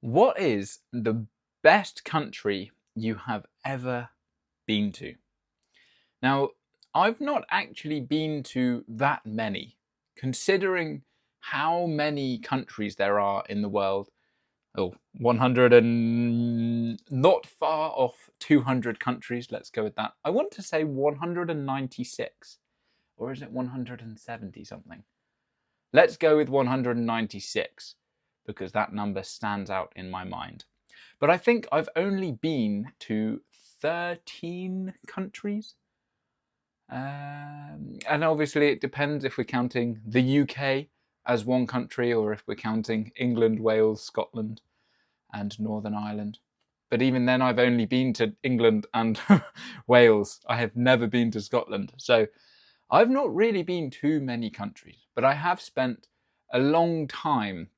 What is the best country you have ever been to? Now, I've not actually been to that many, considering how many countries there are in the world. Oh, 100 and not far off 200 countries. Let's go with that. I want to say 196, or is it 170 something? Let's go with 196 because that number stands out in my mind. But I think I've only been to 13 countries. And obviously, it depends if we're counting the UK as one country or if we're counting England, Wales, Scotland, and Northern Ireland. But even then, I've only been to England and Wales. I have never been to Scotland. So I've not really been to many countries, but I have spent a long time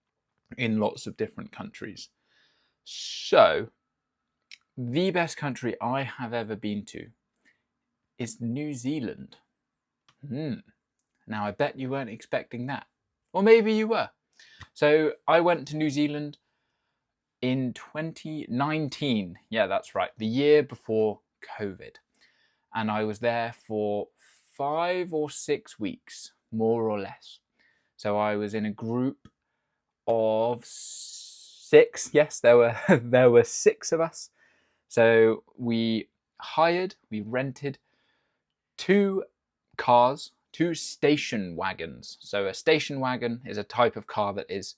in lots of different countries. So, the best country I have ever been to is New Zealand. Now, I bet you weren't expecting that. Or maybe you were. So, I went to New Zealand in 2019. Yeah, that's right. The year before COVID. And I was there for 5 or 6 weeks, more or less. So I was in a group of 6. Yes, there were there were 6 of us. So we rented 2 cars, 2 station wagons. So a station wagon is a type of car that is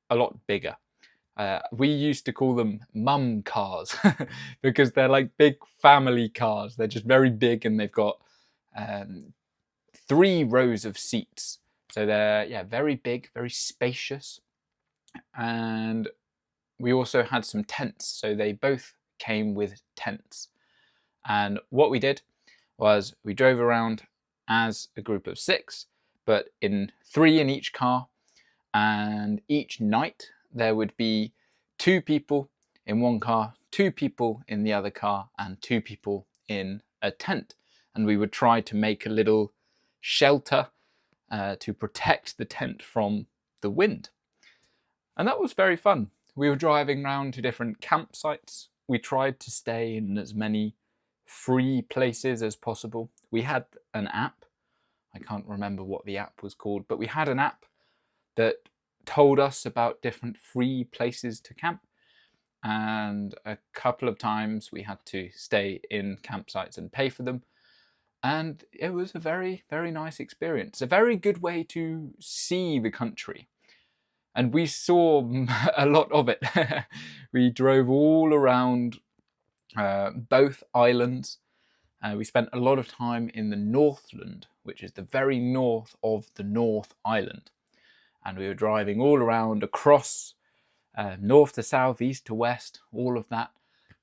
a lot bigger. We used to call them mum cars because they're like big family cars. They're just very big and they've got 3 rows of seats. So they're very big, very spacious. And we also had some tents. So they both came with tents. And what we did was we drove around as a group of 6, but in 3 in each car. And each night there would be 2 people in one car, 2 people in the other car, and 2 people in a tent. And we would try to make a little shelter to protect the tent from the wind. And that was very fun. We were driving around to different campsites. We tried to stay in as many free places as possible. We had an app. I can't remember what the app was called, but we had an app that told us about different free places to camp. And a couple of times we had to stay in campsites and pay for them. And it was a very, very nice experience. A very good way to see the country. And we saw a lot of it. We drove all around both islands. We spent a lot of time in the Northland, which is the very north of the North Island. And we were driving all around across north to south, east to west, all of that.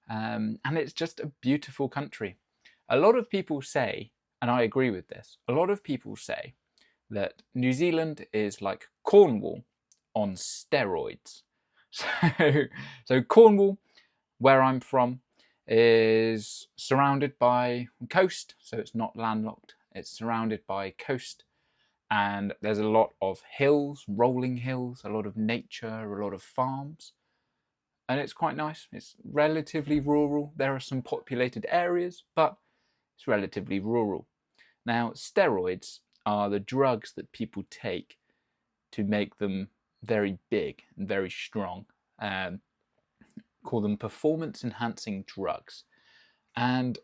And it's just a beautiful country. A lot of people say, and I agree with this, a lot of people say that New Zealand is like Cornwall on steroids. So Cornwall, where I'm from, is surrounded by coast, so it's not landlocked. It's surrounded by coast, and there's a lot of hills, rolling hills, a lot of nature, a lot of farms. And it's quite nice. It's relatively rural. There are some populated areas, but it's relatively rural. Now, steroids are the drugs that people take to make them very big and very strong. Call them performance enhancing drugs. And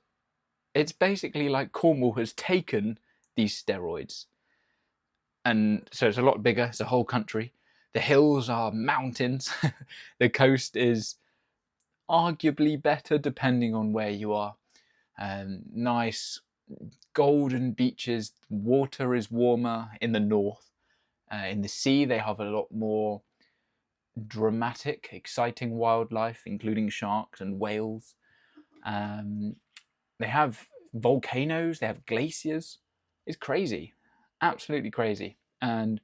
it's basically like Cornwall has taken these steroids. And so it's a lot bigger, it's a whole country. The hills are mountains. The coast is arguably better depending on where you are. Nice golden beaches, water is warmer in the north. In the sea, they have a lot more dramatic, exciting wildlife, including sharks and whales. They have volcanoes, they have glaciers. It's crazy, absolutely crazy. And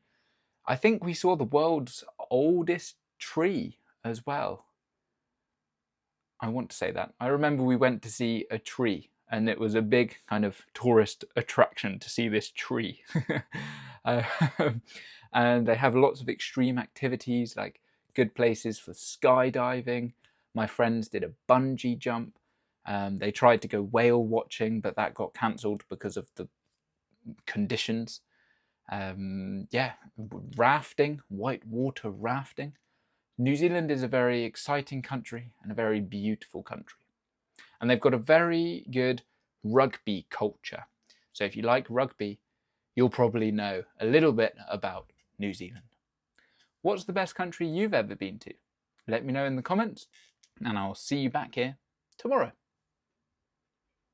I think we saw the world's oldest tree as well. I want to say that. I remember we went to see a tree, and it was a big kind of tourist attraction to see this tree. uh, and they have lots of extreme activities like good places for skydiving. My friends did a bungee jump. They tried to go whale watching, but that got cancelled because of the conditions. Rafting, whitewater rafting. New Zealand is a very exciting country and a very beautiful country. And they've got a very good rugby culture. So if you like rugby, you'll probably know a little bit about New Zealand. What's the best country you've ever been to? Let me know in the comments, and I'll see you back here tomorrow.